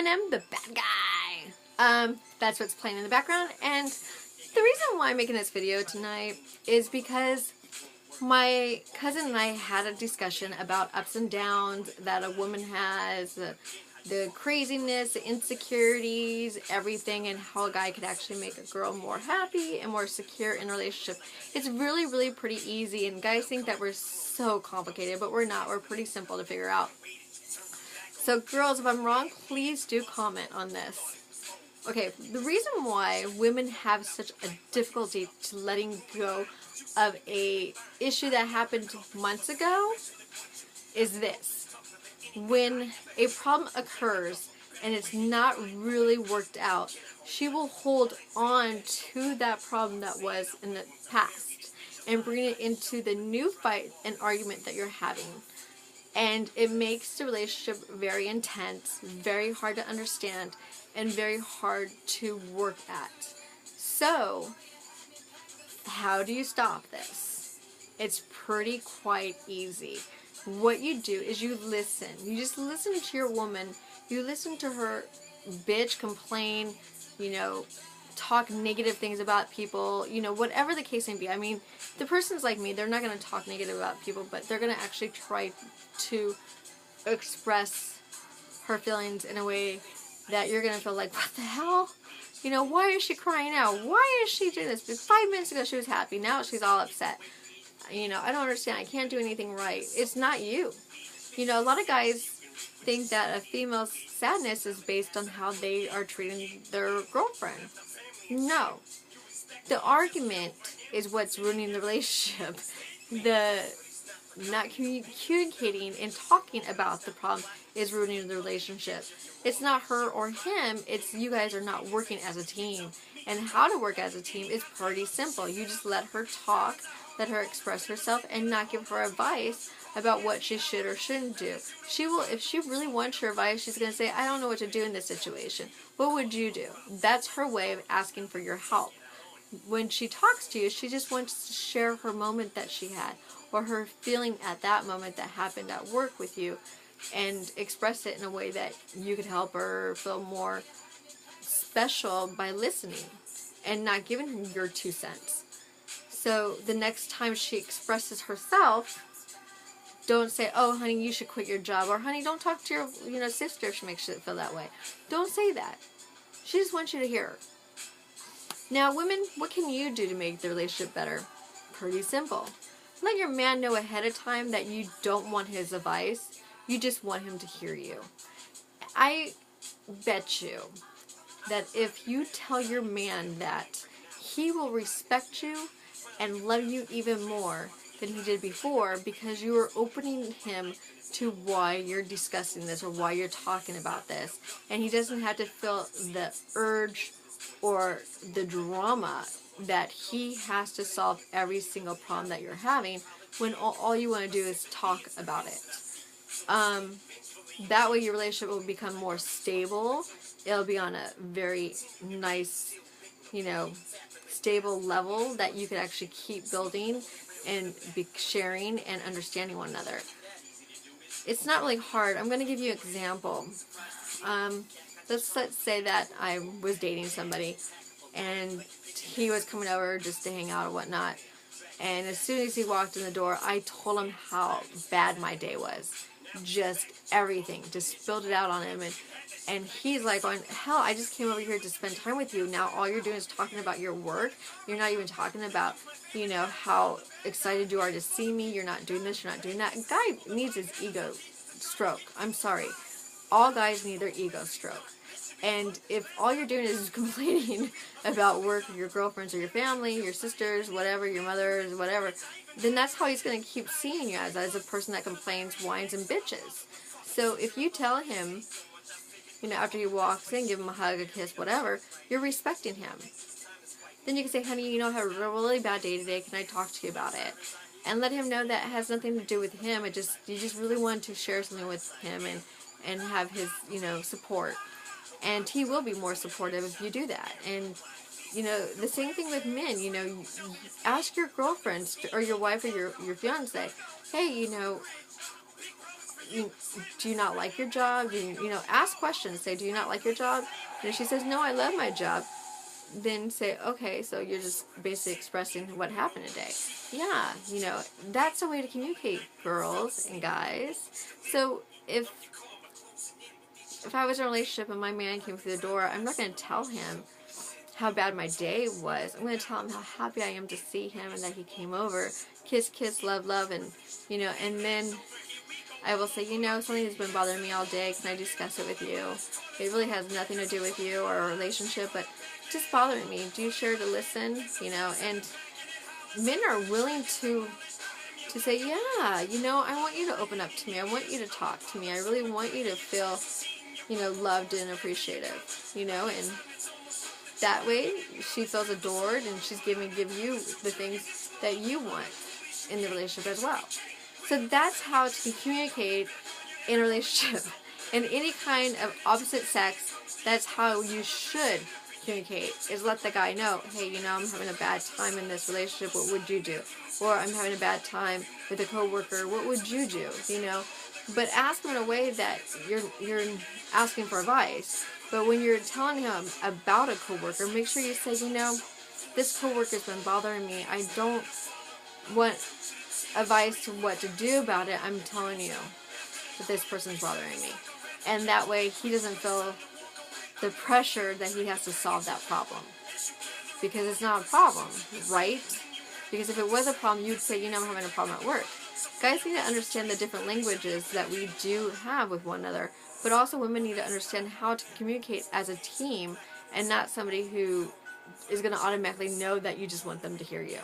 Eminem, the bad guy. That's what's playing in the background, and the reason why I'm making this video tonight is because my cousin and I had a discussion about ups and downs that a woman has, the craziness, the insecurities, everything, and how a guy could actually make a girl more happy and more secure in a relationship. It's really, really pretty easy, and guys think that we're so complicated, but we're not. We're pretty simple to figure out. So girls, if I'm wrong, please do comment on this. Okay, the reason why women have such a difficulty to letting go of a issue that happened months ago is this. When a problem occurs and it's not really worked out, she will hold on to that problem that was in the past and bring it into the new fight and argument that you're having. And it makes the relationship very intense, very hard to understand, and very hard to work at. So, how do you stop this? It's pretty quite easy. What you do is you listen. You just listen to your woman. You listen to her bitch, complain, talk negative things about people, whatever the case may be. I mean, the person's like me, they're not going to talk negative about people, but they're going to actually try to express her feelings in a way that you're going to feel like, what the hell? Why is she crying out? Why is she doing this? Because 5 minutes ago she was happy, now she's all upset. I don't understand. I can't do anything right. It's not you. A lot of guys think that a female's sadness is based on how they are treating their girlfriend. No. The argument is what's ruining the relationship. The not communicating and talking about the problem is ruining the relationship. It's not her or him, it's you guys are not working as a team. And how to work as a team is pretty simple. You just let her talk, let her express herself, and not give her advice about what she should or shouldn't do. She will, if she really wants your advice, she's going to say, I don't know what to do in this situation. What would you do? That's her way of asking for your help. When she talks to you, she just wants to share her moment that she had, or her feeling at that moment that happened at work with you, and express it in a way that you could help her feel more special by listening and not giving your 2 cents. So the next time she expresses herself, don't say, oh honey, you should quit your job, or honey, don't talk to your sister if she makes you feel that way. Don't say that. She just wants you to hear her. Now women, what can you do to make the relationship better? Pretty simple. Let your man know ahead of time that you don't want his advice. You just want him to hear you. I bet you that if you tell your man that, he will respect you and love you even more than he did before, because you are opening him to why you're discussing this or why you're talking about this. And he doesn't have to feel the urge or the drama that he has to solve every single problem that you're having, when all you want to do is talk about it. That way your relationship will become more stable. It'll be on a very nice, stable level that you could actually keep building and be sharing and understanding one another. It's not really hard. I'm going to give you an example. Let's say that I was dating somebody and he was coming over just to hang out or whatnot. And as soon as he walked in the door, I told him how bad my day was. Just everything. Just spilled it out on him. And he's like going, hell, I just came over here to spend time with you. Now all you're doing is talking about your work. You're not even talking about, how excited you are to see me. You're not doing this, you're not doing that. A guy needs his ego stroke. I'm sorry. All guys need their ego stroke. And if all you're doing is complaining about work, your girlfriends or your family, your sisters, whatever, your mothers, whatever, then that's how he's going to keep seeing you as a person that complains, whines, and bitches. So if you tell him, after he walks in, give him a hug, a kiss, whatever, you're respecting him. Then you can say, honey, I had a really bad day today. Can I talk to you about it? And let him know that it has nothing to do with him. You just really want to share something with him and have his, support. And he will be more supportive if you do that. And, the same thing with men, ask your girlfriends or your wife or your fiance, hey, do you not like your job? Ask questions. Say, do you not like your job? And if she says, no, I love my job, then say, okay, so you're just basically expressing what happened today. Yeah, that's a way to communicate, girls and guys. So if I was in a relationship and my man came through the door, I'm not going to tell him how bad my day was. I'm going to tell him how happy I am to see him and that he came over. Kiss, kiss, love, love, and then I will say, something has been bothering me all day. Can I discuss it with you? It really has nothing to do with you or our relationship, but just bothering me. Do you care to listen? And men are willing to say, yeah, I want you to open up to me. I want you to talk to me. I really want you to feel, loved and appreciative, and that way she feels adored and she's give you the things that you want in the relationship as well. So that's how to communicate in a relationship. In any kind of opposite sex, that's how you should communicate, is let the guy know, hey, I'm having a bad time in this relationship, what would you do? Or I'm having a bad time with a coworker, what would you do? But ask him in a way that you're asking for advice. But when you're telling him about a coworker, make sure you say, this coworker's been bothering me. I don't want advice to what to do about it. I'm telling you that this person's bothering me. And that way he doesn't feel the pressure that he has to solve that problem. Because it's not a problem, right? Because if it was a problem, you'd say, I'm having a problem at work. Guys need to understand the different languages that we do have with one another. But also women need to understand how to communicate as a team and not somebody who is going to automatically know that you just want them to hear you.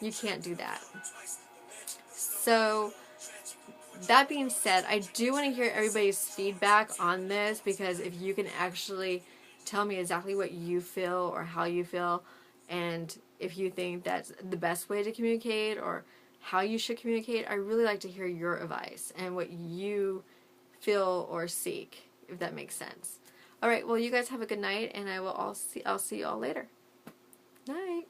You can't do that. So, that being said, I do want to hear everybody's feedback on this, because if you can actually tell me exactly what you feel or how you feel, and if you think that's the best way to communicate or how you should communicate, I really like to hear your advice and what you feel or seek, if that makes sense. Alright, well, you guys have a good night, and I'll see you all later. Night.